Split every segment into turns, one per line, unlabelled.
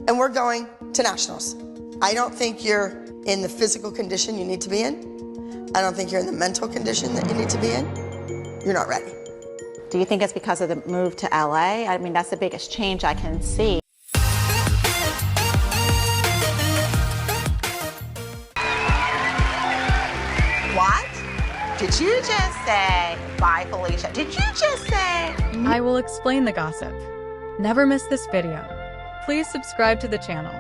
and we're going to nationals. I don't think you're in the physical condition you need to be in. I don't think you're in the mental condition that you need to be in. You're not ready.
Do you think it's because of the move to LA? I mean, that's the biggest change I can see.
What? Did you just say, bye Felicia? Did you just say?
I will explain the gossip. Never miss this video. Please subscribe to the channel.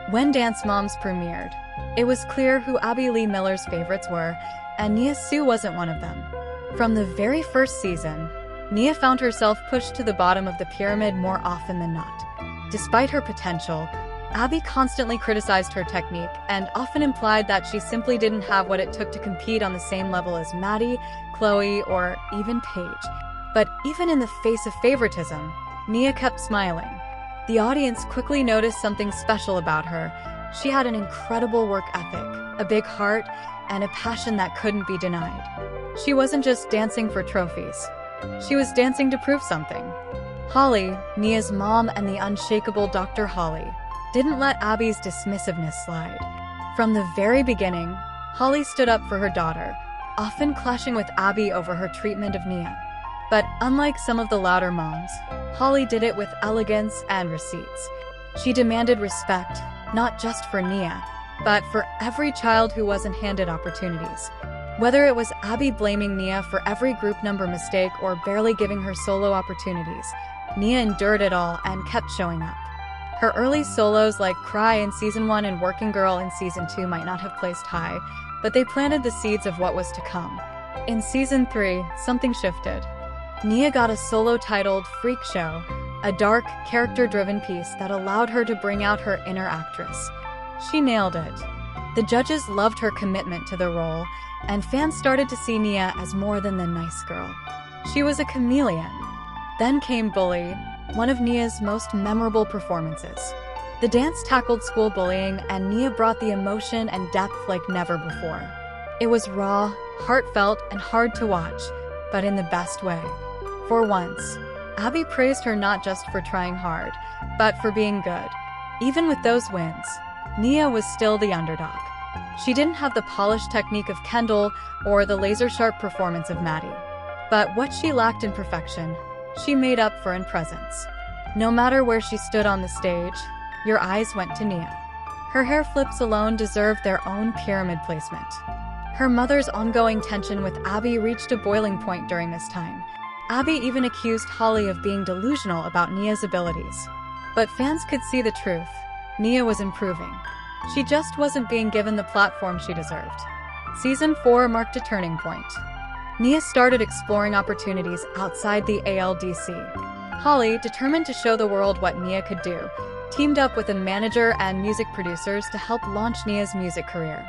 When Dance Moms premiered, it was clear who Abby Lee Miller's favorites were, and Nia Sue wasn't one of them. From the very first season, Nia found herself pushed to the bottom of the pyramid more often than not. Despite her potential, Abby constantly criticized her technique and often implied that she simply didn't have what it took to compete on the same level as Maddie, Chloe, or even Paige. But even in the face of favoritism, Nia kept smiling. The audience quickly noticed something special about her. She had an incredible work ethic, a big heart, and a passion that couldn't be denied. She wasn't just dancing for trophies. She was dancing to prove something. Holly, Nia's mom and the unshakable Dr. Holly, didn't let Abby's dismissiveness slide. From the very beginning, Holly stood up for her daughter, often clashing with Abby over her treatment of Nia. But unlike some of the louder moms, Holly did it with elegance and receipts. She demanded respect, not just for Nia, but for every child who wasn't handed opportunities. Whether it was Abby blaming Nia for every group number mistake or barely giving her solo opportunities, Nia endured it all and kept showing up. Her early solos like Cry in Season 1 and Working Girl in Season 2 might not have placed high, but they planted the seeds of what was to come. In Season 3, something shifted. Nia got a solo titled Freak Show, a dark, character-driven piece that allowed her to bring out her inner actress. She nailed it. The judges loved her commitment to the role, and fans started to see Nia as more than the nice girl. She was a chameleon. Then came Bully, one of Nia's most memorable performances. The dance tackled school bullying, and Nia brought the emotion and depth like never before. It was raw, heartfelt, and hard to watch, but in the best way. For once, Abby praised her not just for trying hard, but for being good. Even with those wins, Nia was still the underdog. She didn't have the polished technique of Kendall or the laser-sharp performance of Maddie. But what she lacked in perfection, she made up for in presence. No matter where she stood on the stage, your eyes went to Nia. Her hair flips alone deserved their own pyramid placement. Her mother's ongoing tension with Abby reached a boiling point during this time. Abby even accused Holly of being delusional about Nia's abilities. But fans could see the truth. Nia was improving. She just wasn't being given the platform she deserved. Season 4 marked a turning point. Nia started exploring opportunities outside the ALDC. Holly, determined to show the world what Nia could do, teamed up with a manager and music producers to help launch Nia's music career.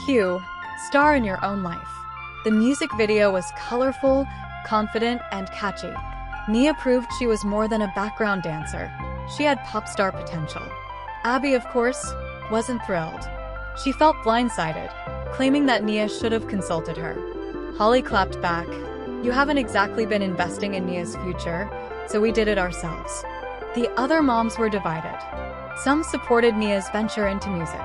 Hugh, star in your own life. The music video was colorful, confident, and catchy. Nia proved she was more than a background dancer. She had pop star potential. Abby, of course, wasn't thrilled. She felt blindsided, claiming that Nia should have consulted her. Holly clapped back. "You haven't exactly been investing in Nia's future, so we did it ourselves." The other moms were divided. Some supported Nia's venture into music.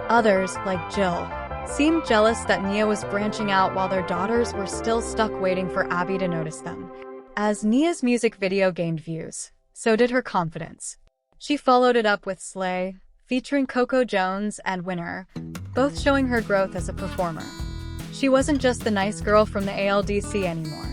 Others, like Jill, seemed jealous that Nia was branching out while their daughters were still stuck waiting for Abby to notice them. As Nia's music video gained views, so did her confidence. She followed it up with Slay, featuring Coco Jones and Winner, both showing her growth as a performer. She wasn't just the nice girl from the ALDC anymore.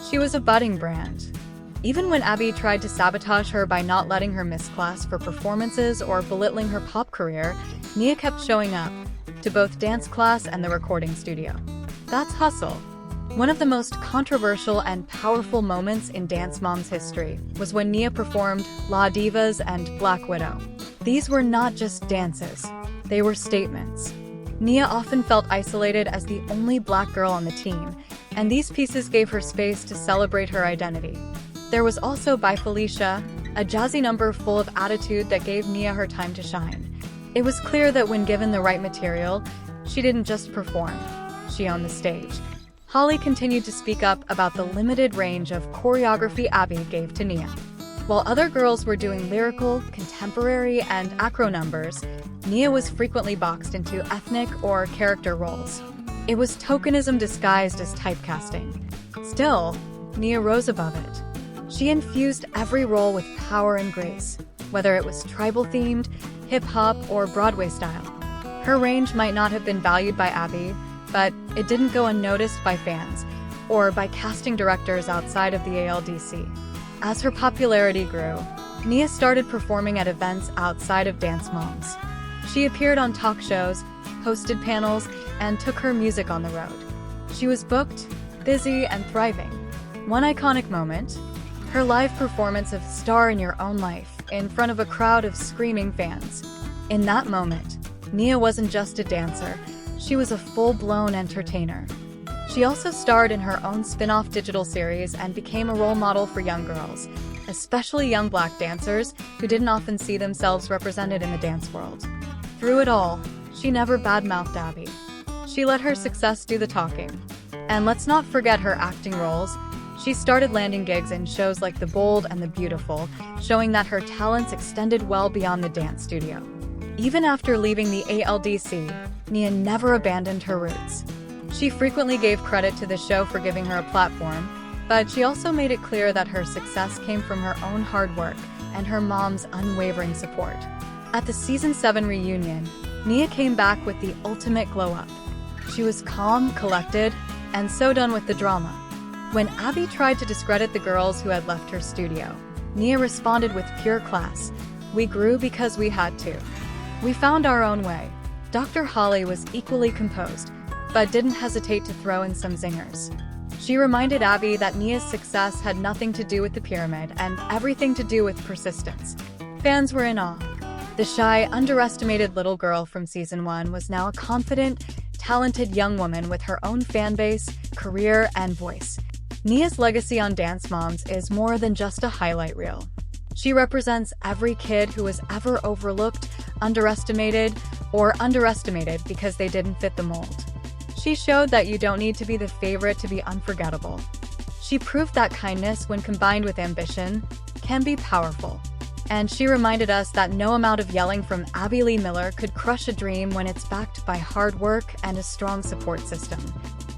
She was a budding brand. Even when Abby tried to sabotage her by not letting her miss class for performances or belittling her pop career, Nia kept showing up, to both dance class and the recording studio. That's hustle. One of the most controversial and powerful moments in Dance Mom's history was when Nia performed La Divas and Black Widow. These were not just dances, they were statements. Nia often felt isolated as the only black girl on the team, and these pieces gave her space to celebrate her identity. There was also By Felicia, a jazzy number full of attitude that gave Nia her time to shine. It was clear that when given the right material, she didn't just perform, she owned the stage. Holly continued to speak up about the limited range of choreography Abby gave to Nia. While other girls were doing lyrical, contemporary, and acro numbers, Nia was frequently boxed into ethnic or character roles. It was tokenism disguised as typecasting. Still, Nia rose above it. She infused every role with power and grace, whether it was tribal-themed, hip-hop, or Broadway style. Her range might not have been valued by Abby, but it didn't go unnoticed by fans, or by casting directors outside of the ALDC. As her popularity grew, Nia started performing at events outside of Dance Moms. She appeared on talk shows, hosted panels, and took her music on the road. She was booked, busy, and thriving. One iconic moment, her live performance of Star in Your Own Life in front of a crowd of screaming fans. In that moment, Nia wasn't just a dancer, she was a full-blown entertainer. She also starred in her own spin-off digital series and became a role model for young girls, especially young Black dancers who didn't often see themselves represented in the dance world. Through it all, she never badmouthed Abby. She let her success do the talking. And let's not forget her acting roles. She started landing gigs in shows like The Bold and the Beautiful, showing that her talents extended well beyond the dance studio. Even after leaving the ALDC, Nia never abandoned her roots. She frequently gave credit to the show for giving her a platform, but she also made it clear that her success came from her own hard work and her mom's unwavering support. At the Season 7 reunion, Nia came back with the ultimate glow-up. She was calm, collected, and so done with the drama. When Abby tried to discredit the girls who had left her studio, Nia responded with pure class. "We grew because we had to. We found our own way." Dr. Holly was equally composed, but didn't hesitate to throw in some zingers. She reminded Abby that Nia's success had nothing to do with the pyramid and everything to do with persistence. Fans were in awe. The shy, underestimated little girl from Season 1 was now a confident, talented young woman with her own fan base, career, and voice. Nia's legacy on Dance Moms is more than just a highlight reel. She represents every kid who was ever overlooked, underestimated, or underestimated because they didn't fit the mold. She showed that you don't need to be the favorite to be unforgettable. She proved that kindness, when combined with ambition, can be powerful. And she reminded us that no amount of yelling from Abby Lee Miller could crush a dream when it's backed by hard work and a strong support system.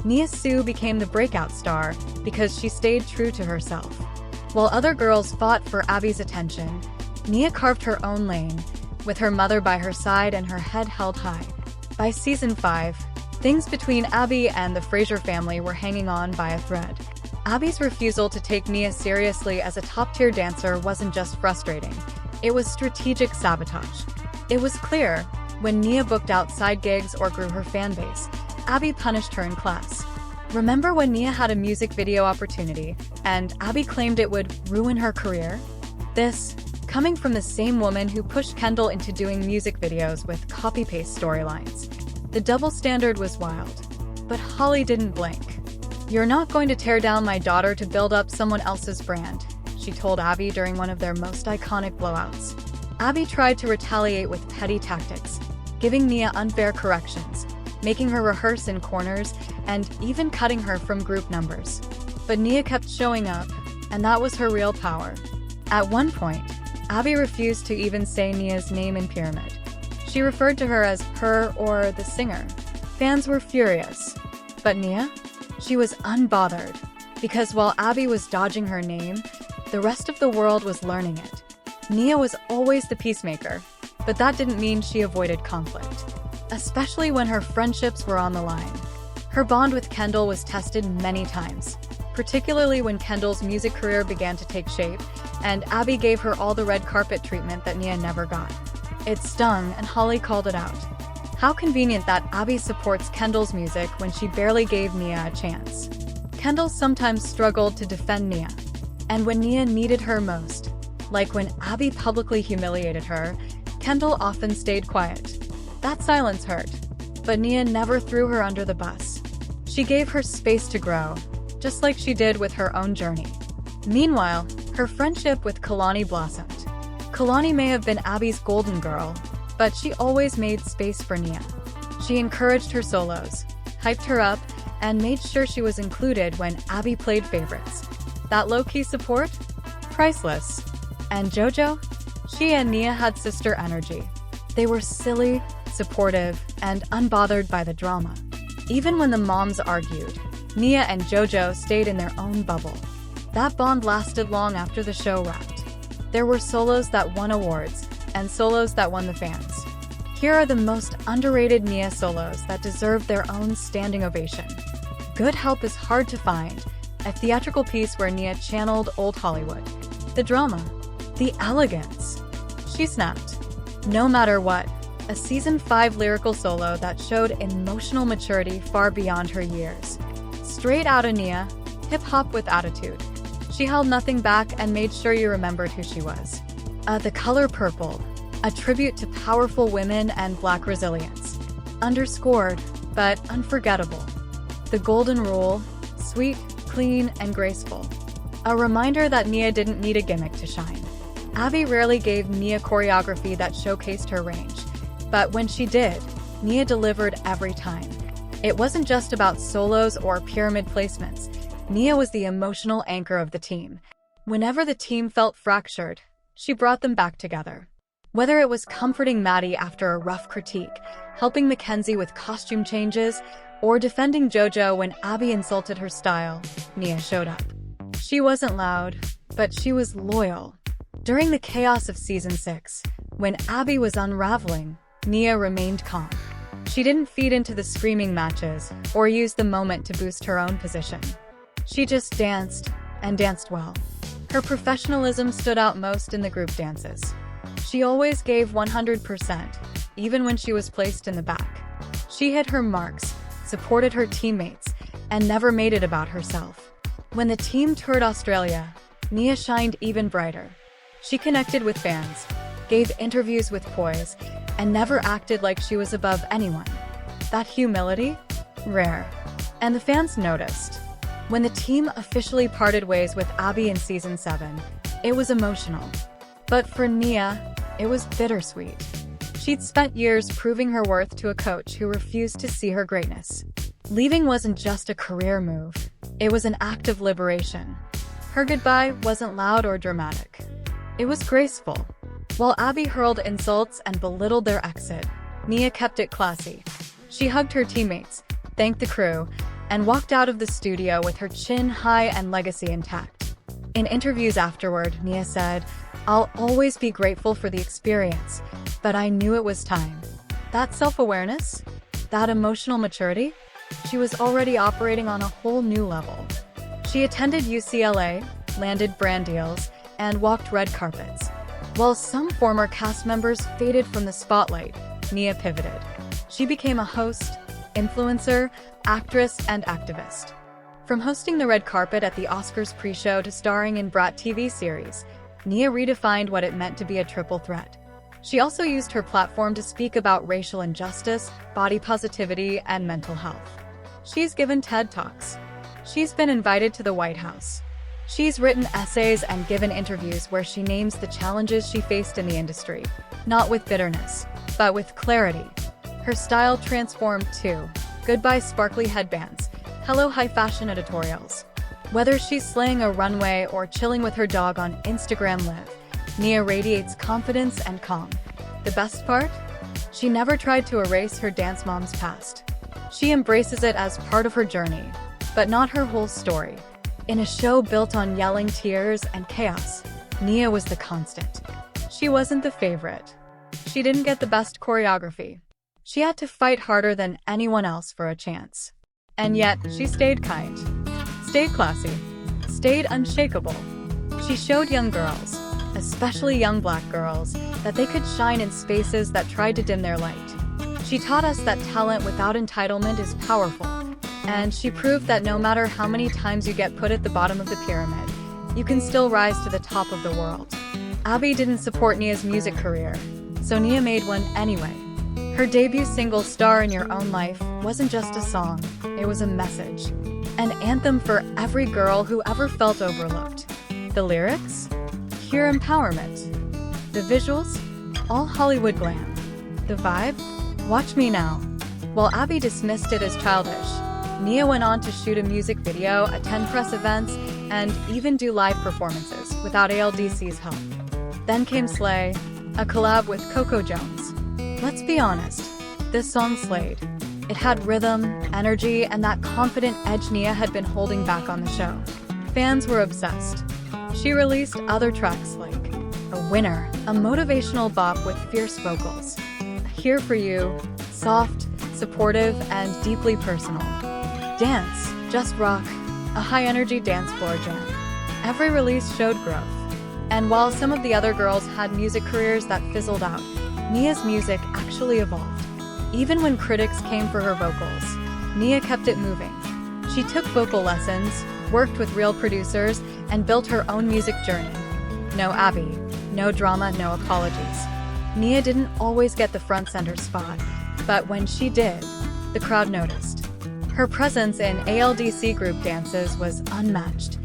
Nia Sue became the breakout star because she stayed true to herself. While other girls fought for Abby's attention, Nia carved her own lane, with her mother by her side and her head held high. By Season 5, things between Abby and the Fraser family were hanging on by a thread. Abby's refusal to take Nia seriously as a top-tier dancer wasn't just frustrating, it was strategic sabotage. It was clear, when Nia booked outside gigs or grew her fan base, Abby punished her in class. Remember when Nia had a music video opportunity, and Abby claimed it would ruin her career? This, coming from the same woman who pushed Kendall into doing music videos with copy-paste storylines. The double standard was wild, but Holly didn't blink. "You're not going to tear down my daughter to build up someone else's brand," she told Abby during one of their most iconic blowouts. Abby tried to retaliate with petty tactics, giving Nia unfair corrections, making her rehearse in corners, and even cutting her from group numbers. But Nia kept showing up, and that was her real power. At one point, Abby refused to even say Nia's name in Pyramid. She referred to her as her or the singer. Fans were furious. But Nia? She was unbothered, because while Abby was dodging her name, the rest of the world was learning it. Nia was always the peacemaker, but that didn't mean she avoided conflict, especially when her friendships were on the line. Her bond with Kendall was tested many times, particularly when Kendall's music career began to take shape, and Abby gave her all the red carpet treatment that Nia never got. It stung, and Holly called it out. How convenient that Abby supports Kendall's music when she barely gave Nia a chance. Kendall sometimes struggled to defend Nia, and when Nia needed her most, like when Abby publicly humiliated her, Kendall often stayed quiet. That silence hurt, but Nia never threw her under the bus. She gave her space to grow, just like she did with her own journey. Meanwhile, her friendship with Kalani blossomed. Kalani may have been Abby's golden girl, but she always made space for Nia. She encouraged her solos, hyped her up, and made sure she was included when Abby played favorites. That low-key support? Priceless. And JoJo? She and Nia had sister energy. They were silly, supportive, and unbothered by the drama. Even when the moms argued, Nia and JoJo stayed in their own bubble. That bond lasted long after the show wrapped. There were solos that won awards, and solos that won the fans. Here are the most underrated Nia solos that deserve their own standing ovation. Good Help is hard to find, a theatrical piece where Nia channeled old Hollywood. The drama, the elegance. She snapped. No Matter What, a season 5 lyrical solo that showed emotional maturity far beyond her years. Straight out of Nia, hip-hop with attitude. She held nothing back and made sure you remembered who she was. The Color Purple, a tribute to powerful women and Black resilience. Underscored, but unforgettable. The Golden Rule, sweet, clean, and graceful. A reminder that Nia didn't need a gimmick to shine. Abby rarely gave Nia choreography that showcased her range, but when she did, Nia delivered every time. It wasn't just about solos or pyramid placements. Nia was the emotional anchor of the team. Whenever the team felt fractured, she brought them back together. Whether it was comforting Maddie after a rough critique, helping Mackenzie with costume changes, or defending JoJo when Abby insulted her style, Nia showed up. She wasn't loud, but she was loyal. During the chaos of season 6, when Abby was unraveling, Nia remained calm. She didn't feed into the screaming matches or use the moment to boost her own position. She just danced, and danced well. Her professionalism stood out most in the group dances. She always gave 100%, even when she was placed in the back. She hit her marks, supported her teammates, and never made it about herself. When the team toured Australia, Nia shined even brighter. She connected with fans, gave interviews with poise, and never acted like she was above anyone. That humility? Rare. And the fans noticed. When the team officially parted ways with Abby in season 7, it was emotional. But for Nia, it was bittersweet. She'd spent years proving her worth to a coach who refused to see her greatness. Leaving wasn't just a career move, it was an act of liberation. Her goodbye wasn't loud or dramatic. It was graceful. While Abby hurled insults and belittled their exit, Nia kept it classy. She hugged her teammates, thanked the crew, and walked out of the studio with her chin high and legacy intact. In interviews afterward, Nia said, "I'll always be grateful for the experience, but I knew it was time." That self-awareness, that emotional maturity, she was already operating on a whole new level. She attended UCLA, landed brand deals, and walked red carpets. While some former cast members faded from the spotlight, Nia pivoted. She became a host, influencer, actress, and activist. From hosting the red carpet at the Oscars pre-show to starring in Brat TV series, Nia redefined what it meant to be a triple threat. She also used her platform to speak about racial injustice, body positivity, and mental health. She's given TED Talks. She's been invited to the White House. She's written essays and given interviews where she names the challenges she faced in the industry, not with bitterness, but with clarity. Her style transformed too. Goodbye sparkly headbands, hello high fashion editorials. Whether she's slaying a runway or chilling with her dog on Instagram Live, Nia radiates confidence and calm. The best part? She never tried to erase her dance mom's past. She embraces it as part of her journey, but not her whole story. In a show built on yelling, tears, and chaos, Nia was the constant. She wasn't the favorite. She didn't get the best choreography. She had to fight harder than anyone else for a chance. And yet, she stayed kind, stayed classy, stayed unshakable. She showed young girls, especially young Black girls, that they could shine in spaces that tried to dim their light. She taught us that talent without entitlement is powerful. And she proved that no matter how many times you get put at the bottom of the pyramid, you can still rise to the top of the world. Abby didn't support Nia's music career, so Nia made one anyway. Her debut single, Star in Your Own Life, wasn't just a song, it was a message. An anthem for every girl who ever felt overlooked. The lyrics? Pure empowerment. The visuals? All Hollywood glam. The vibe? Watch me now. While Abby dismissed it as childish, Nia went on to shoot a music video, attend press events, and even do live performances without ALDC's help. Then came Slay, a collab with Coco Jones. Let's be honest, this song slayed. It had rhythm, energy, and that confident edge Nia had been holding back on the show. Fans were obsessed. She released other tracks like A Winner, a motivational bop with fierce vocals, Here For You, soft, supportive, and deeply personal. Dance, Just Rock, a high-energy dance floor jam. Every release showed growth. And while some of the other girls had music careers that fizzled out, Nia's music actually evolved. Even when critics came for her vocals, Nia kept it moving. She took vocal lessons, worked with real producers, and built her own music journey. No Abby, no drama, no apologies. Nia didn't always get the front center spot, but when she did, the crowd noticed. Her presence in ALDC group dances was unmatched.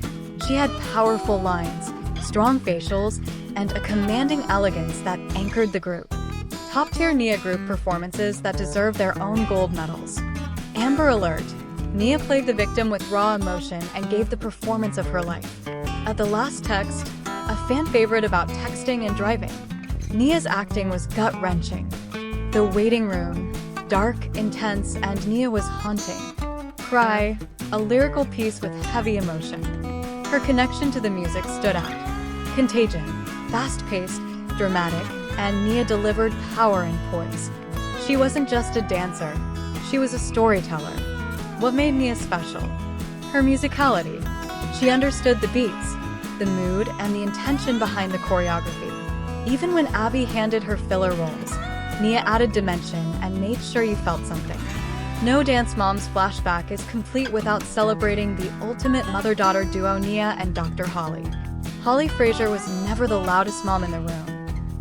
She had powerful lines, strong facials, and a commanding elegance that anchored the group. Top-tier Nia group performances that deserve their own gold medals. Amber Alert. Nia played the victim with raw emotion and gave the performance of her life. At the last text, a fan favorite about texting and driving. Nia's acting was gut-wrenching. The Waiting Room. Dark, intense, and Nia was haunting. Cry. A lyrical piece with heavy emotion. Her connection to the music stood out. Contagion. Fast-paced, dramatic, and Nia delivered power and poise. She wasn't just a dancer, she was a storyteller. What made Nia special? Her musicality. She understood the beats, the mood, and the intention behind the choreography. Even when Abby handed her filler roles, Nia added dimension and made sure you felt something. No Dance Moms flashback is complete without celebrating the ultimate mother-daughter duo Nia and Dr. Holly. Holly Frazier was never the loudest mom in the room.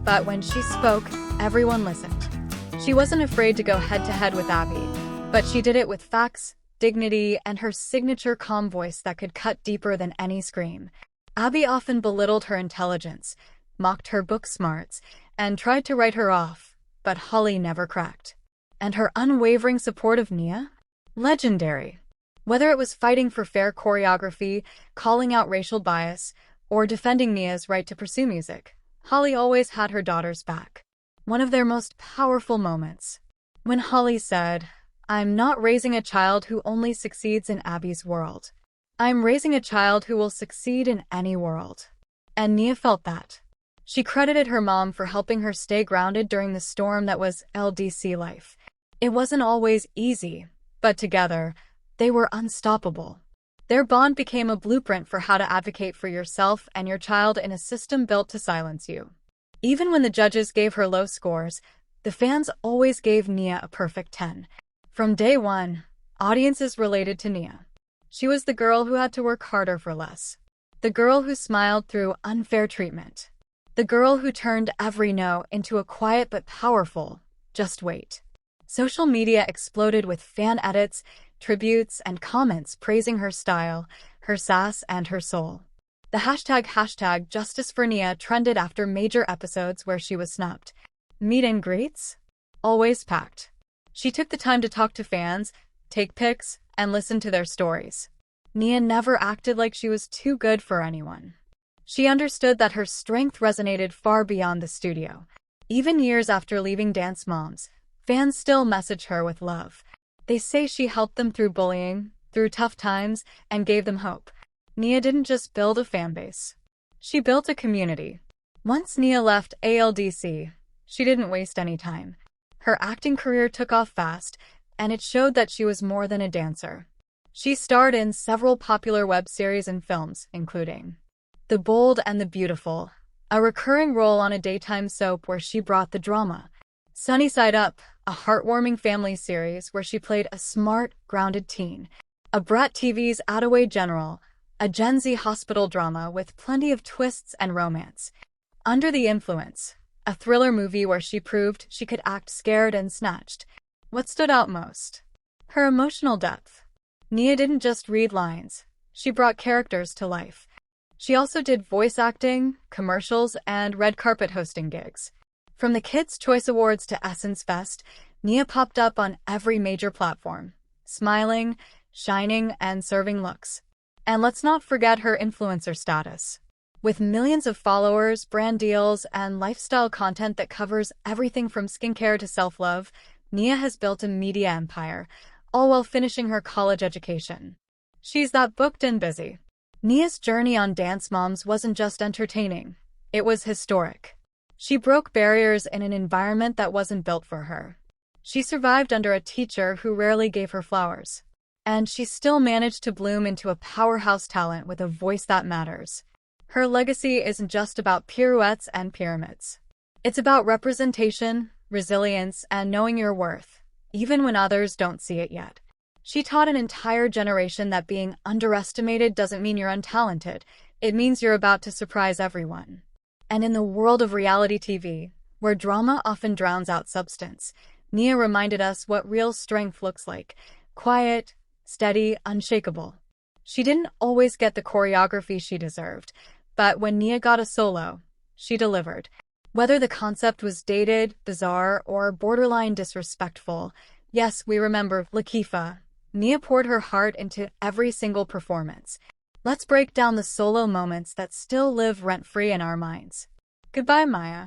But when she spoke, everyone listened. She wasn't afraid to go head-to-head with Abby, but she did it with facts, dignity, and her signature calm voice that could cut deeper than any scream. Abby often belittled her intelligence, mocked her book smarts, and tried to write her off, but Holly never cracked. And her unwavering support of Nia? Legendary. Whether it was fighting for fair choreography, calling out racial bias, or defending Nia's right to pursue music, Holly always had her daughter's back. One of their most powerful moments. When Holly said, "I'm not raising a child who only succeeds in Abby's world. I'm raising a child who will succeed in any world." And Nia felt that. She credited her mom for helping her stay grounded during the storm that was LDC life. It wasn't always easy, but together, they were unstoppable. Their bond became a blueprint for how to advocate for yourself and your child in a system built to silence you. Even when the judges gave her low scores, the fans always gave Nia a perfect 10. From day one, audiences related to Nia. She was the girl who had to work harder for less. The girl who smiled through unfair treatment. The girl who turned every no into a quiet but powerful, "Just wait." Social media exploded with fan edits, tributes, and comments praising her style, her sass, and her soul. The hashtag Justice for Nia trended after major episodes where she was snubbed. Meet and greets? Always packed. She took the time to talk to fans, take pics, and listen to their stories. Nia never acted like she was too good for anyone. She understood that her strength resonated far beyond the studio. Even years after leaving Dance Moms, fans still message her with love. They say she helped them through bullying, through tough times, and gave them hope. Nia didn't just build a fanbase. She built a community. Once Nia left ALDC, she didn't waste any time. Her acting career took off fast, and it showed that she was more than a dancer. She starred in several popular web series and films, including The Bold and the Beautiful, a recurring role on a daytime soap where she brought the drama. Sunny Side Up, a heartwarming family series where she played a smart, grounded teen. A Brat TV's Attaway General, a Gen Z hospital drama with plenty of twists and romance. Under the Influence, a thriller movie where she proved she could act scared and snatched. What stood out most? Her emotional depth. Nia didn't just read lines, she brought characters to life. She also did voice acting, commercials, and red carpet hosting gigs. From the Kids' Choice Awards to Essence Fest, Nia popped up on every major platform, smiling, shining, and serving looks. And let's not forget her influencer status. With millions of followers, brand deals, and lifestyle content that covers everything from skincare to self-love, Nia has built a media empire, all while finishing her college education. She's that booked and busy. Nia's journey on Dance Moms wasn't just entertaining. It was historic. She broke barriers in an environment that wasn't built for her. She survived under a teacher who rarely gave her flowers. And she still managed to bloom into a powerhouse talent with a voice that matters. Her legacy isn't just about pirouettes and pyramids. It's about representation, resilience, and knowing your worth, even when others don't see it yet. She taught an entire generation that being underestimated doesn't mean you're untalented. It means you're about to surprise everyone. And in the world of reality TV, where drama often drowns out substance, Nia reminded us what real strength looks like: quiet, steady, unshakable. She didn't always get the choreography she deserved, but when Nia got a solo, she delivered. Whether the concept was dated, bizarre, or borderline disrespectful, yes, we remember Lakifa. Nia poured her heart into every single performance. Let's break down the solo moments that still live rent-free in our minds. Goodbye, Maya.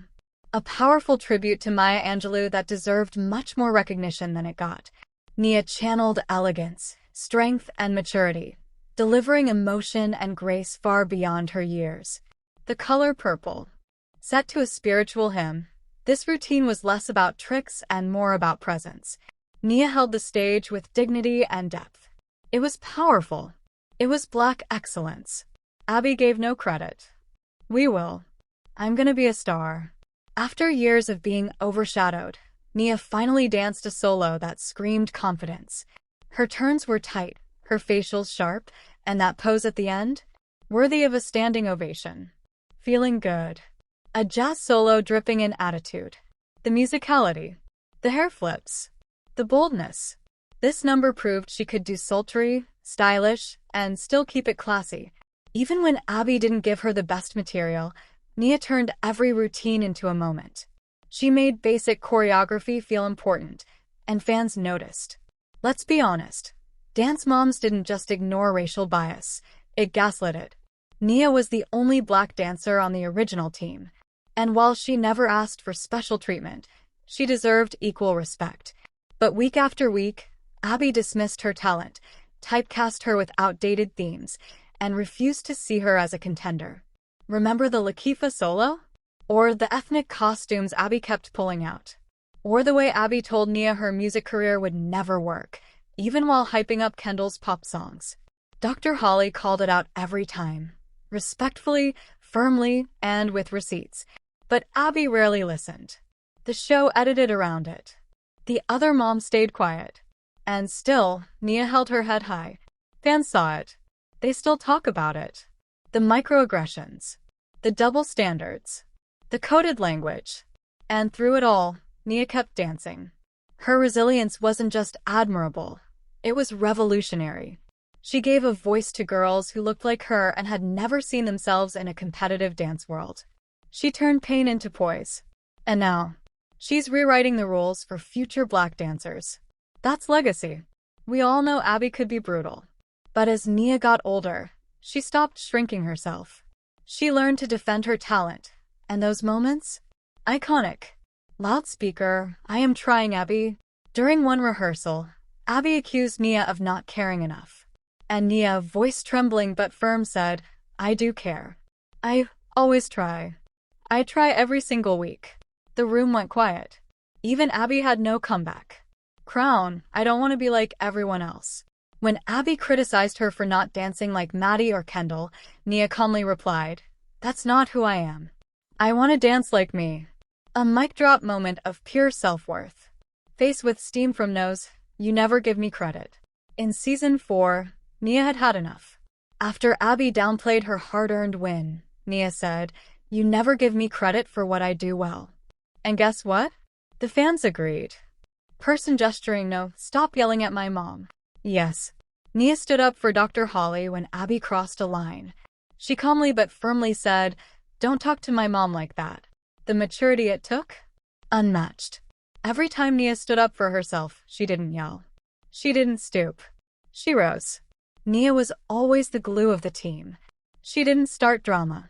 A powerful tribute to Maya Angelou that deserved much more recognition than it got. Nia channeled elegance, strength, and maturity, delivering emotion and grace far beyond her years. The color purple. Set to a spiritual hymn, this routine was less about tricks and more about presence. Nia held the stage with dignity and depth. It was powerful. It was Black excellence. Abby gave no credit. We will. I'm gonna be a star. After years of being overshadowed, Nia finally danced a solo that screamed confidence. Her turns were tight, her facials sharp, and that pose at the end, worthy of a standing ovation. Feeling good. A jazz solo dripping in attitude. The musicality. The hair flips. The boldness. This number proved she could do sultry, stylish, and still keep it classy. Even when Abby didn't give her the best material, Nia turned every routine into a moment. She made basic choreography feel important, and fans noticed. Let's be honest. Dance Moms didn't just ignore racial bias, it gaslit it. Nia was the only Black dancer on the original team, and while she never asked for special treatment, she deserved equal respect. But week after week, Abby dismissed her talent, typecast her with outdated themes, and refused to see her as a contender. Remember the Lakifa solo? Or the ethnic costumes Abby kept pulling out? Or the way Abby told Nia her music career would never work, even while hyping up Kendall's pop songs? Dr. Holly called it out every time, respectfully, firmly, and with receipts. But Abby rarely listened. The show edited around it. The other moms stayed quiet. And still, Nia held her head high. Fans saw it. They still talk about it. The microaggressions. The double standards. The coded language. And through it all, Nia kept dancing. Her resilience wasn't just admirable. It was revolutionary. She gave a voice to girls who looked like her and had never seen themselves in a competitive dance world. She turned pain into poise. And now, she's rewriting the rules for future Black dancers. That's legacy. We all know Abby could be brutal. But as Nia got older, she stopped shrinking herself. She learned to defend her talent. And those moments? Iconic. Loudspeaker, I am trying, Abby. During one rehearsal, Abby accused Nia of not caring enough. And Nia, voice trembling but firm, said, I do care. I always try. I try every single week. The room went quiet. Even Abby had no comeback. Crown, I don't want to be like everyone else. When Abby criticized her for not dancing like Maddie or Kendall, Nia calmly replied, That's not who I am. I want to dance like me. A mic drop moment of pure self-worth. Face with steam from nose, you never give me credit. In season 4, Nia had had enough. After Abby downplayed her hard-earned win, Nia said, You never give me credit for what I do well. And guess what? The fans agreed. Person gesturing no, stop yelling at my mom. Yes. Nia stood up for Dr. Holly when Abby crossed a line. She calmly but firmly said, Don't talk to my mom like that. The maturity it took? Unmatched. Every time Nia stood up for herself, she didn't yell. She didn't stoop. She rose. Nia was always the glue of the team. She didn't start drama.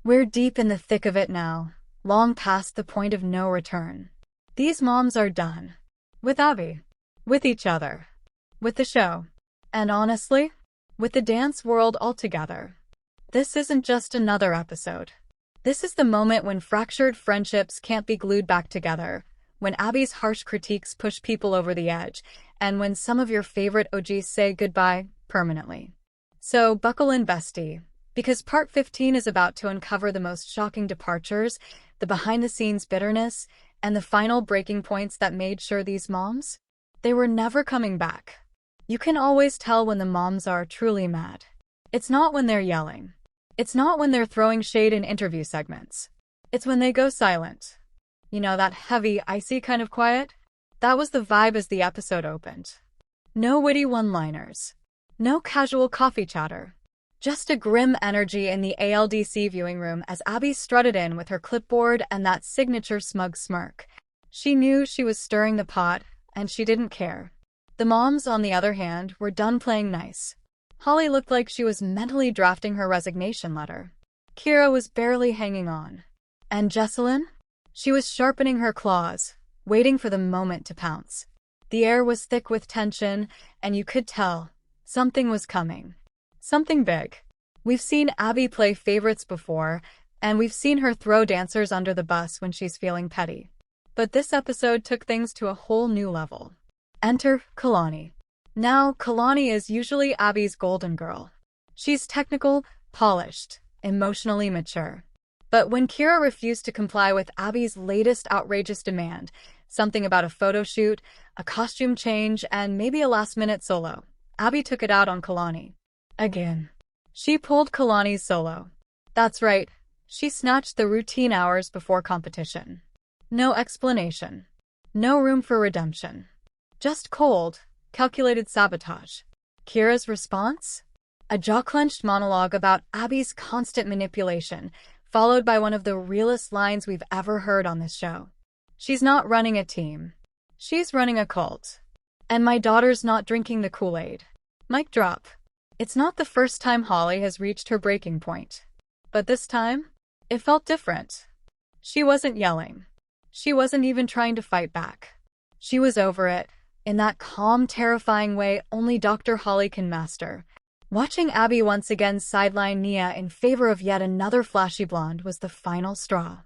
We're deep in the thick of it now, long past the point of no return. These moms are done. With Abby. With each other. With the show. And honestly, with the dance world altogether. This isn't just another episode. This is the moment when fractured friendships can't be glued back together, when Abby's harsh critiques push people over the edge, and when some of your favorite OGs say goodbye permanently. So buckle in, bestie, because part 15 is about to uncover the most shocking departures, the behind-the-scenes bitterness, and the final breaking points that made sure these moms, they were never coming back. You can always tell when the moms are truly mad. It's not when they're yelling. It's not when they're throwing shade in interview segments. It's when they go silent. You know, that heavy, icy kind of quiet? That was the vibe as the episode opened. No witty one-liners. No casual coffee chatter. Just a grim energy in the ALDC viewing room as Abby strutted in with her clipboard and that signature smug smirk. She knew she was stirring the pot, and she didn't care. The moms, on the other hand, were done playing nice. Holly looked like she was mentally drafting her resignation letter. Kira was barely hanging on. And Jessalyn? She was sharpening her claws, waiting for the moment to pounce. The air was thick with tension, and you could tell something was coming. Something big. We've seen Abby play favorites before, and we've seen her throw dancers under the bus when she's feeling petty. But this episode took things to a whole new level. Enter Kalani. Now, Kalani is usually Abby's golden girl. She's technical, polished, emotionally mature. But when Kira refused to comply with Abby's latest outrageous demand, something about a photo shoot, a costume change, and maybe a last-minute solo, Abby took it out on Kalani. Again. She pulled Kalani's solo. That's right, she snatched the routine hours before competition. No explanation. No room for redemption. Just cold, calculated sabotage. Kira's response? A jaw-clenched monologue about Abby's constant manipulation, followed by one of the realest lines we've ever heard on this show. She's not running a team. She's running a cult. And my daughter's not drinking the Kool-Aid. Mic drop. It's not the first time Holly has reached her breaking point. But this time, it felt different. She wasn't yelling. She wasn't even trying to fight back. She was over it, in that calm, terrifying way only Dr. Holly can master. Watching Abby once again sideline Nia in favor of yet another flashy blonde was the final straw.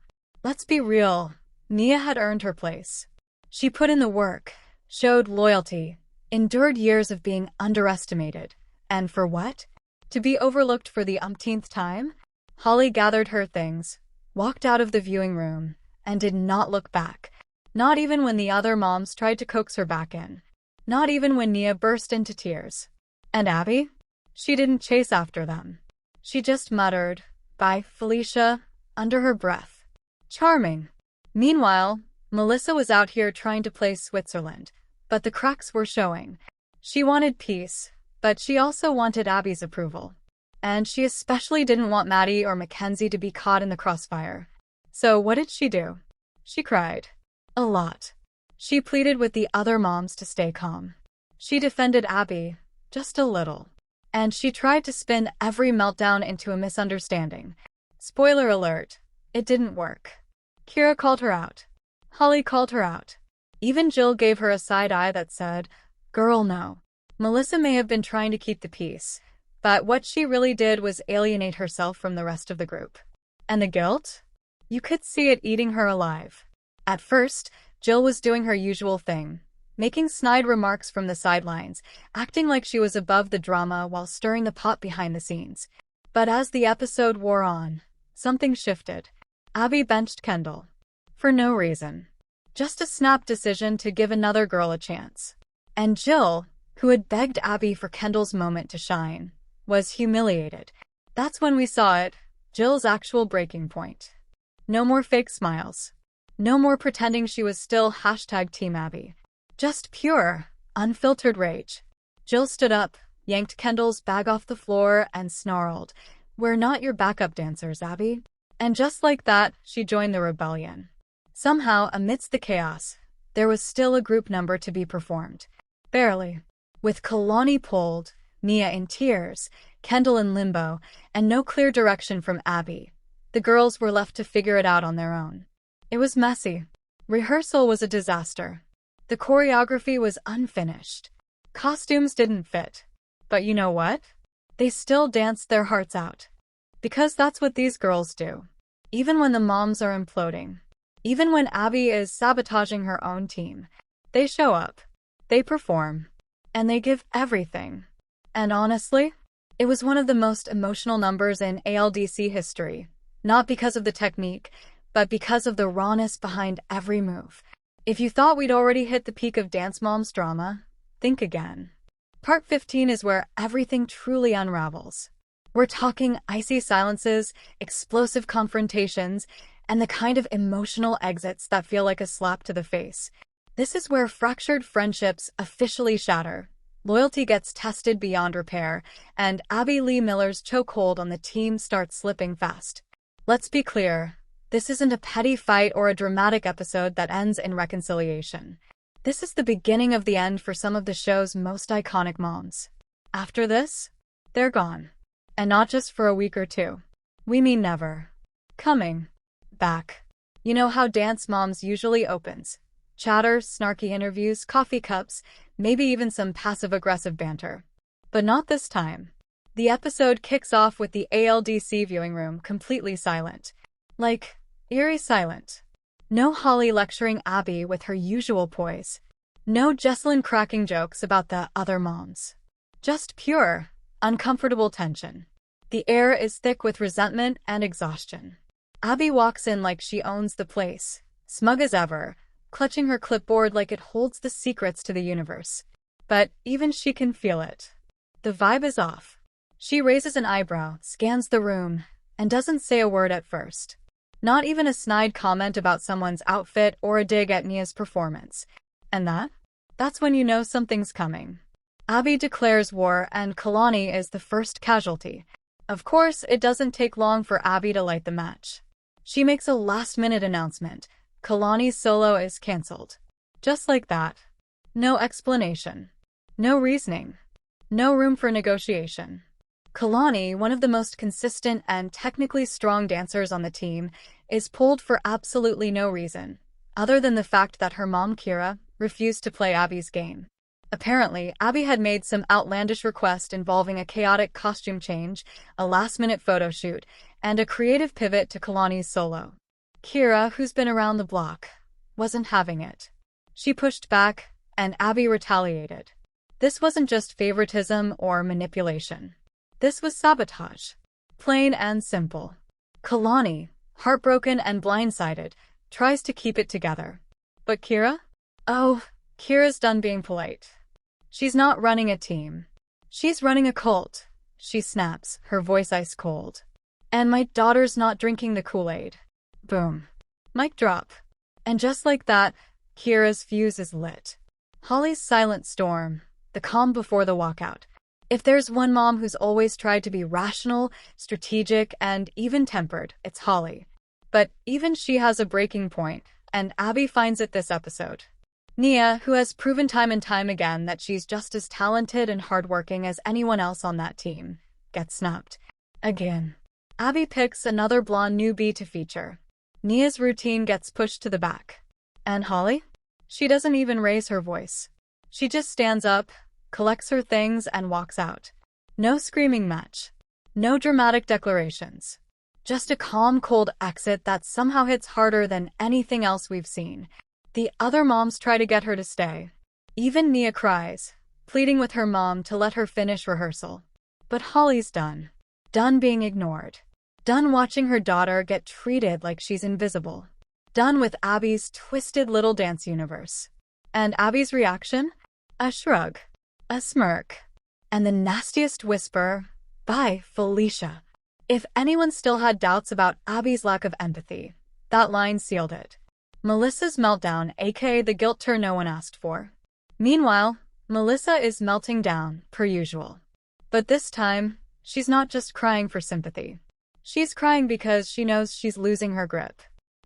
Let's be real, Nia had earned her place. She put in the work, showed loyalty, endured years of being underestimated. And for what? To be overlooked for the umpteenth time? Holly gathered her things, walked out of the viewing room, and did not look back. Not even when the other moms tried to coax her back in. Not even when Nia burst into tears. And Abby? She didn't chase after them. She just muttered, "Bye, Felicia," under her breath. Charming. Meanwhile, Melissa was out here trying to play Switzerland, but the cracks were showing. She wanted peace, but she also wanted Abby's approval. And she especially didn't want Maddie or Mackenzie to be caught in the crossfire. So what did she do? She cried. A lot. She pleaded with the other moms to stay calm. She defended Abby, just a little. And she tried to spin every meltdown into a misunderstanding. Spoiler alert, it didn't work. Kira called her out. Holly called her out. Even Jill gave her a side eye that said, "Girl, no." Melissa may have been trying to keep the peace, but what she really did was alienate herself from the rest of the group. And the guilt? You could see it eating her alive. At first, Jill was doing her usual thing, making snide remarks from the sidelines, acting like she was above the drama while stirring the pot behind the scenes. But as the episode wore on, something shifted. Abby benched Kendall. For no reason. Just a snap decision to give another girl a chance. And Jill, who had begged Abby for Kendall's moment to shine, was humiliated. That's when we saw it, Jill's actual breaking point. No more fake smiles. No more pretending she was still #Team Abby. Just pure, unfiltered rage. Jill stood up, yanked Kendall's bag off the floor, and snarled, "We're not your backup dancers, Abby." And just like that, she joined the rebellion. Somehow, amidst the chaos, there was still a group number to be performed. Barely. With Kalani pulled, Nia in tears, Kendall in limbo, and no clear direction from Abby, The girls were left to figure it out on their own. It was messy. Rehearsal was a disaster. The choreography was unfinished. Costumes didn't fit. But you know what? They still danced their hearts out. Because that's what these girls do. Even when the moms are imploding. Even when Abby is sabotaging her own team. They show up. They perform. And they give everything. And honestly, it was one of the most emotional numbers in ALDC history. Not because of the technique, but because of the rawness behind every move. If you thought we'd already hit the peak of Dance Moms drama, think again. Part 15 is where everything truly unravels. We're talking icy silences, explosive confrontations, and the kind of emotional exits that feel like a slap to the face. This is where fractured friendships officially shatter, loyalty gets tested beyond repair, and Abby Lee Miller's chokehold on the team starts slipping fast. Let's be clear, this isn't a petty fight or a dramatic episode that ends in reconciliation. This is the beginning of the end for some of the show's most iconic moms. After this, they're gone. And not just for a week or two. We mean never. Coming back. You know how Dance Moms usually opens. Chatter, snarky interviews, coffee cups, maybe even some passive-aggressive banter. But not this time. The episode kicks off with the ALDC viewing room completely silent. Like, eerie silent. No Holly lecturing Abby with her usual poise. No Jesselyn cracking jokes about the other moms. Just pure, uncomfortable tension. The air is thick with resentment and exhaustion. Abby walks in like she owns the place, smug as ever, clutching her clipboard like it holds the secrets to the universe. But even she can feel it. The vibe is off. She raises an eyebrow, scans the room, and doesn't say a word at first. Not even a snide comment about someone's outfit or a dig at Nia's performance. And that's when you know something's coming. Abby declares war and Kalani is the first casualty. Of course, it doesn't take long for Abby to light the match. She makes a last-minute announcement. Kalani's solo is cancelled. Just like that. No explanation. No reasoning. No room for negotiation. Kalani, one of the most consistent and technically strong dancers on the team, is pulled for absolutely no reason, other than the fact that her mom, Kira, refused to play Abby's game. Apparently, Abby had made some outlandish request involving a chaotic costume change, a last-minute photo shoot, and a creative pivot to Kalani's solo. Kira, who's been around the block, wasn't having it. She pushed back, and Abby retaliated. This wasn't just favoritism or manipulation. This was sabotage. Plain and simple. Kalani, heartbroken and blindsided, tries to keep it together. But Kira? Oh, Kira's done being polite. She's not running a team. She's running a cult. She snaps, her voice ice cold. And my daughter's not drinking the Kool-Aid. Boom. Mic drop. And just like that, Kira's fuse is lit. Holly's silent storm, the calm before the walkout. If there's one mom who's always tried to be rational, strategic, and even-tempered, it's Holly. But even she has a breaking point, and Abby finds it this episode. Nia, who has proven time and time again that she's just as talented and hardworking as anyone else on that team, gets snubbed. Again. Abby picks another blonde newbie to feature. Nia's routine gets pushed to the back. And Holly? She doesn't even raise her voice. She just stands up, collects her things, and walks out. No screaming match. No dramatic declarations. Just a calm, cold exit that somehow hits harder than anything else we've seen. The other moms try to get her to stay. Even Nia cries, pleading with her mom to let her finish rehearsal. But Holly's done. Done being ignored. Done watching her daughter get treated like she's invisible. Done with Abby's twisted little dance universe. And Abby's reaction? A shrug. A smirk. And the nastiest whisper, "Bye, Felicia." If anyone still had doubts about Abby's lack of empathy, that line sealed it. Melissa's meltdown, aka the guilt tour no one asked for. Meanwhile, Melissa is melting down, per usual. But this time, she's not just crying for sympathy. She's crying because she knows she's losing her grip.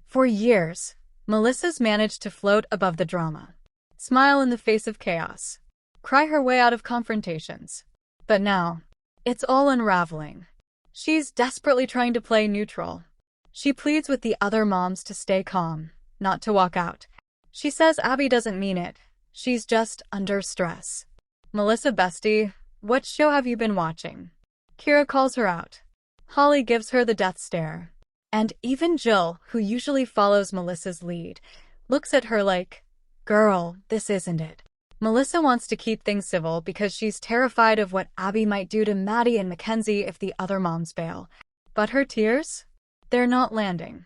For years, Melissa's managed to float above the drama, smile in the face of chaos, cry her way out of confrontations. But now, it's all unraveling. She's desperately trying to play neutral. She pleads with the other moms to stay calm, not to walk out. She says Abby doesn't mean it. She's just under stress. Melissa bestie, what show have you been watching? Kira calls her out. Holly gives her the death stare. And even Jill, who usually follows Melissa's lead, looks at her like, girl, this isn't it. Melissa wants to keep things civil because she's terrified of what Abby might do to Maddie and Mackenzie if the other moms bail. But her tears? They're not landing.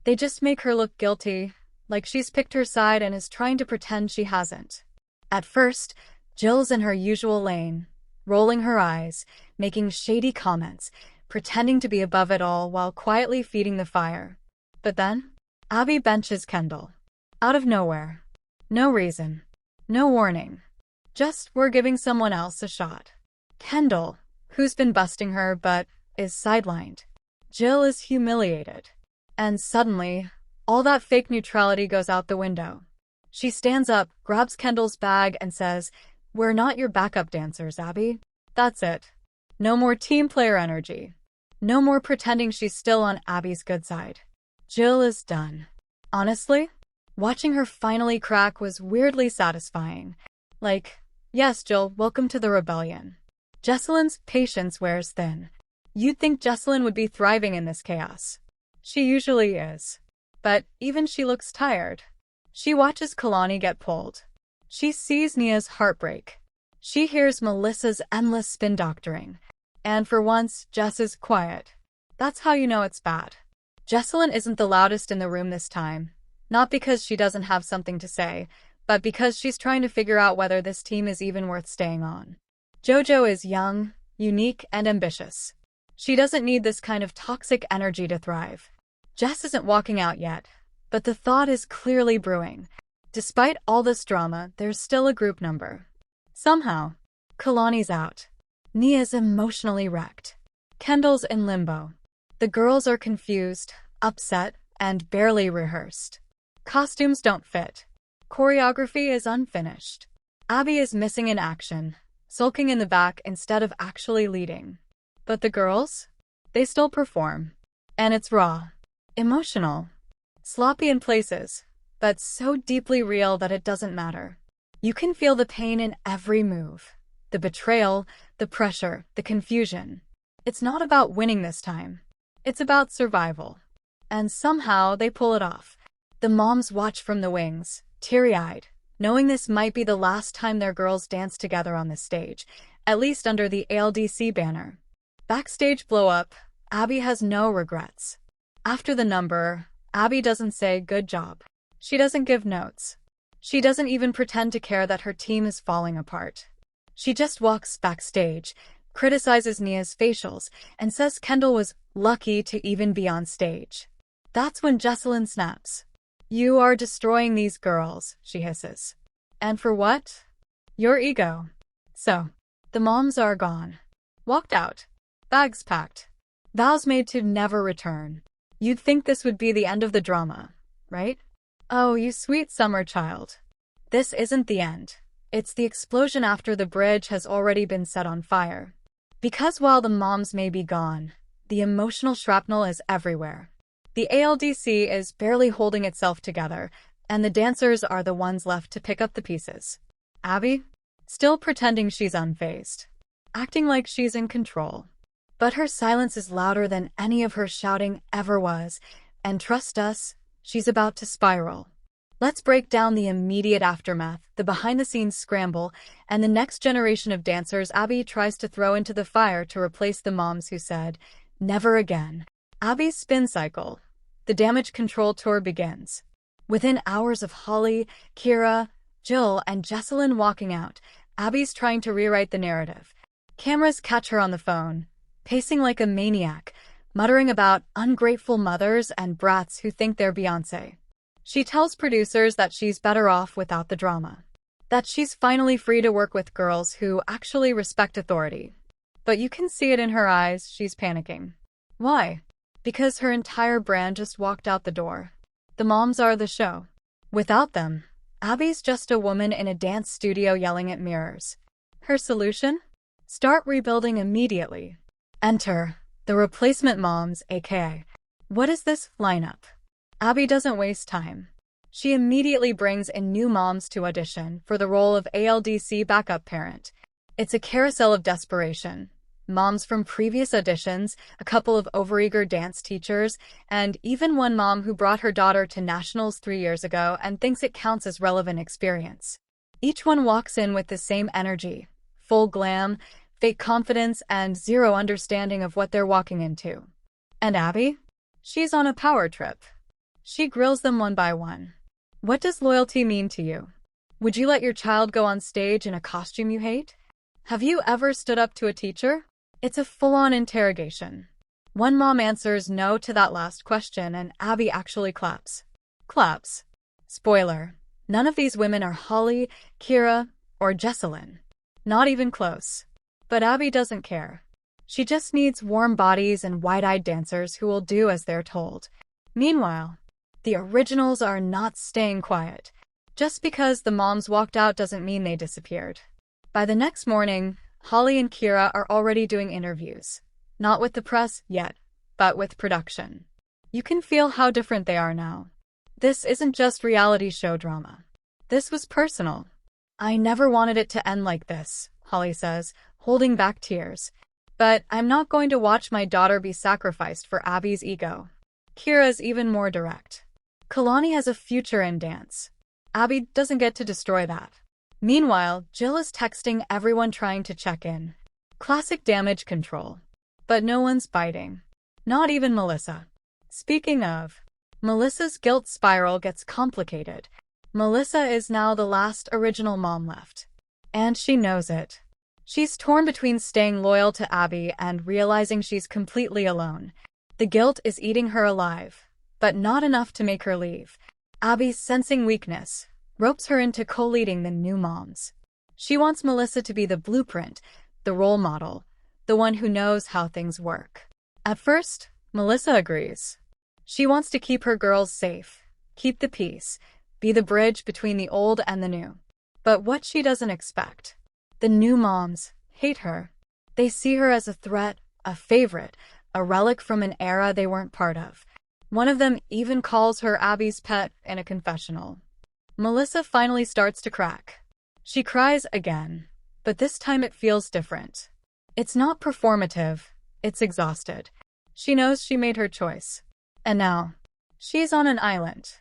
They just make her look guilty, like she's picked her side and is trying to pretend she hasn't. At first, Jill's in her usual lane, rolling her eyes, making shady comments, pretending to be above it all while quietly feeding the fire. But then, Abby benches Kendall. Out of nowhere. No reason. No warning. Just, we're giving someone else a shot. Kendall, who's been busting her but is sidelined. Jill is humiliated. And suddenly, all that fake neutrality goes out the window. She stands up, grabs Kendall's bag, and says, "We're not your backup dancers, Abby. That's it. No more team player energy. No more pretending she's still on Abby's good side." Jill is done. Honestly, watching her finally crack was weirdly satisfying. Like, yes, Jill, welcome to the rebellion. Jesselyn's patience wears thin. You'd think Jesselyn would be thriving in this chaos. She usually is. But even she looks tired. She watches Kalani get pulled. She sees Nia's heartbreak. She hears Melissa's endless spin doctoring. And for once, Jess is quiet. That's how you know it's bad. Jesselyn isn't the loudest in the room this time. Not because she doesn't have something to say, but because she's trying to figure out whether this team is even worth staying on. Jojo is young, unique, and ambitious. She doesn't need this kind of toxic energy to thrive. Jess isn't walking out yet, but the thought is clearly brewing. Despite all this drama, there's still a group number. Somehow, Kalani's out. Nia's emotionally wrecked. Kendall's in limbo. The girls are confused, upset, and barely rehearsed. Costumes don't fit. Choreography is unfinished. Abby is missing in action, sulking in the back instead of actually leading. But the girls? They still perform. And it's raw, emotional, sloppy in places, but so deeply real that it doesn't matter. You can feel the pain in every move. The betrayal, the pressure, the confusion. It's not about winning this time. It's about survival. And somehow they pull it off. The moms watch from the wings, teary-eyed, knowing this might be the last time their girls dance together on the stage, at least under the ALDC banner. Backstage blow-up, Abby has no regrets. After the number, Abby doesn't say good job. She doesn't give notes. She doesn't even pretend to care that her team is falling apart. She just walks backstage, criticizes Nia's facials, and says Kendall was lucky to even be on stage. That's when Jesselyn snaps. "You are destroying these girls," she hisses. "And for what? Your ego." So, the moms are gone. Walked out. Bags packed. Vows made to never return. You'd think this would be the end of the drama, right? Oh, you sweet summer child. This isn't the end. It's the explosion after the bridge has already been set on fire. Because while the moms may be gone, the emotional shrapnel is everywhere. The ALDC is barely holding itself together, and the dancers are the ones left to pick up the pieces. Abby? Still pretending she's unfazed. Acting like she's in control. But her silence is louder than any of her shouting ever was, and trust us, she's about to spiral. Let's break down the immediate aftermath, the behind-the-scenes scramble, and the next generation of dancers Abby tries to throw into the fire to replace the moms who said, "Never again." Abby's spin cycle. The damage control tour begins. Within hours of Holly, Kira, Jill, and Jesselyn walking out, Abby's trying to rewrite the narrative. Cameras catch her on the phone, pacing like a maniac, muttering about ungrateful mothers and brats who think they're Beyoncé. She tells producers that she's better off without the drama. That she's finally free to work with girls who actually respect authority. But you can see it in her eyes, she's panicking. Why? Because her entire brand just walked out the door. The moms are the show. Without them, Abby's just a woman in a dance studio yelling at mirrors. Her solution? Start rebuilding immediately. Enter the replacement moms, aka What is this lineup? Abby doesn't waste time. She immediately brings in new moms to audition for the role of ALDC backup parent. It's a carousel of desperation. Moms from previous auditions, a couple of overeager dance teachers, and even one mom who brought her daughter to nationals 3 years ago and thinks it counts as relevant experience. Each one walks in with the same energy, full glam, fake confidence, and zero understanding of what they're walking into. And Abby? She's on a power trip. She grills them one by one. What does loyalty mean to you? Would you let your child go on stage in a costume you hate? Have you ever stood up to a teacher? It's a full-on interrogation. One mom answers no to that last question, and Abby actually claps. Claps. Spoiler. None of these women are Holly, Kira, or Jessalyn. Not even close. But Abby doesn't care. She just needs warm bodies and wide-eyed dancers who will do as they're told. Meanwhile, the originals are not staying quiet. Just because the moms walked out doesn't mean they disappeared. By the next morning, Holly and Kira are already doing interviews. Not with the press yet, but with production. You can feel how different they are now. This isn't just reality show drama. This was personal. I never wanted it to end like this, Holly says, holding back tears. But I'm not going to watch my daughter be sacrificed for Abby's ego. Kira's even more direct. Kalani has a future in dance. Abby doesn't get to destroy that. Meanwhile, Jill is texting everyone trying to check in. Classic damage control. But no one's biting. Not even Melissa. Speaking of, Melissa's guilt spiral gets complicated. Melissa is now the last original mom left. And she knows it. She's torn between staying loyal to Abby and realizing she's completely alone. The guilt is eating her alive, but not enough to make her leave. Abby, sensing weakness, ropes her into co-leading the new moms. She wants Melissa to be the blueprint, the role model, the one who knows how things work. At first, Melissa agrees. She wants to keep her girls safe, keep the peace, be the bridge between the old and the new. But what she doesn't expect, the new moms hate her. They see her as a threat, a favorite, a relic from an era they weren't part of. One of them even calls her Abby's pet in a confessional. Melissa finally starts to crack. She cries again, but this time it feels different. It's not performative, it's exhausted. She knows she made her choice. And now, she's on an island.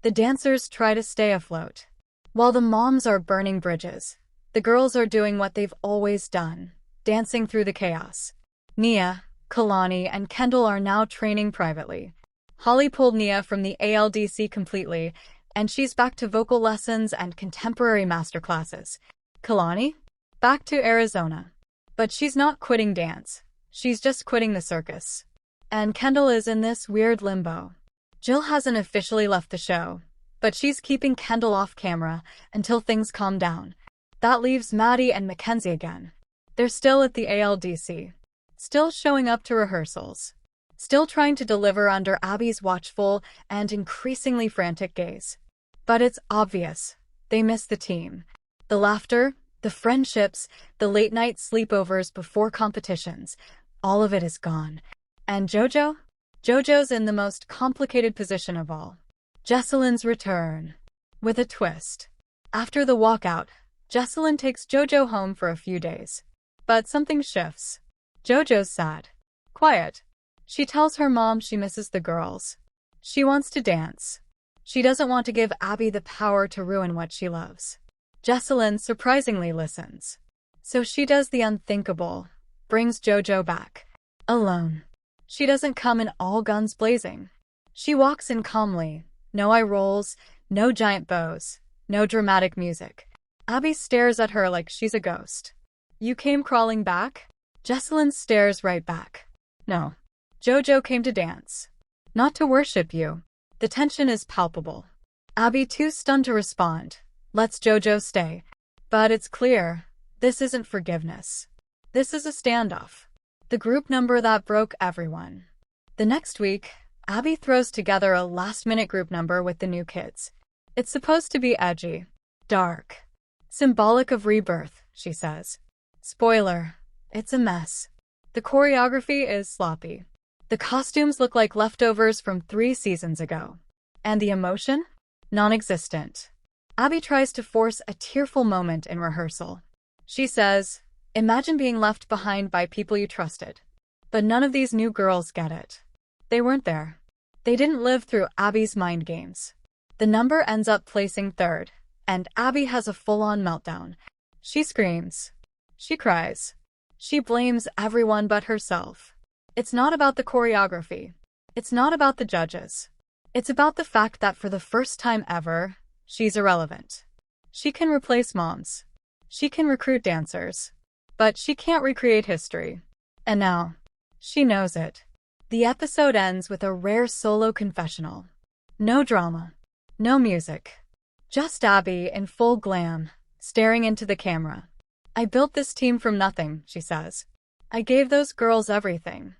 The dancers try to stay afloat. While the moms are burning bridges, the girls are doing what they've always done, dancing through the chaos. Nia, Kalani, and Kendall are now training privately. Holly pulled Nia from the ALDC completely, and she's back to vocal lessons and contemporary masterclasses. Kalani? Back to Arizona. But she's not quitting dance. She's just quitting the circus. And Kendall is in this weird limbo. Jill hasn't officially left the show, but she's keeping Kendall off camera until things calm down. That leaves Maddie and Mackenzie again. They're still at the ALDC. Still showing up to rehearsals. Still trying to deliver under Abby's watchful and increasingly frantic gaze. But it's obvious. They miss the team. The laughter, the friendships, the late-night sleepovers before competitions. All of it is gone. And Jojo? Jojo's in the most complicated position of all. Jessalyn's return. With a twist. After the walkout, Jessalyn takes Jojo home for a few days. But something shifts. Jojo's sad. Quiet. She tells her mom she misses the girls. She wants to dance. She doesn't want to give Abby the power to ruin what she loves. Jessalyn surprisingly listens. So she does the unthinkable. Brings Jojo back. Alone. She doesn't come in all guns blazing. She walks in calmly. No eye rolls, no giant bows, no dramatic music. Abby stares at her like she's a ghost. You came crawling back? Jessalyn stares right back. No. Jojo came to dance. Not to worship you. The tension is palpable. Abby, too stunned to respond, lets Jojo stay. But it's clear, this isn't forgiveness. This is a standoff. The group number that broke everyone. The next week, Abby throws together a last-minute group number with the new kids. It's supposed to be edgy, dark, symbolic of rebirth, she says. Spoiler, it's a mess. The choreography is sloppy. The The costumes look like leftovers from 3 seasons ago. And the emotion? Non-existent. Abby tries to force a tearful moment in rehearsal. She says, "Imagine being left behind by people you trusted." But none of these new girls get it. They weren't there. They didn't live through Abby's mind games. The number ends up placing third, and Abby has a full-on meltdown. She screams. She cries. She blames everyone but herself. It's not about the choreography. It's not about the judges. It's about the fact that for the first time ever, she's irrelevant. She can replace moms. She can recruit dancers. But she can't recreate history. And now, she knows it. The episode ends with a rare solo confessional. No drama. No music. Just Abby in full glam, staring into the camera. "I built this team from nothing," she says. "I gave those girls everything.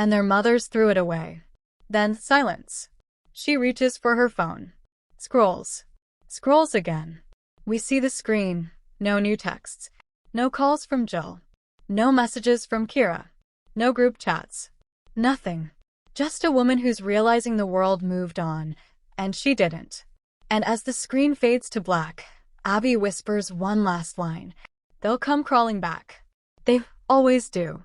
And their mothers threw it away." Then silence. She reaches for her phone. Scrolls. Scrolls again. We see the screen. No new texts. No calls from Jill. No messages from Kira. No group chats. Nothing. Just a woman who's realizing the world moved on, and she didn't. And as the screen fades to black, Abby whispers one last line. "They'll come crawling back. They always do."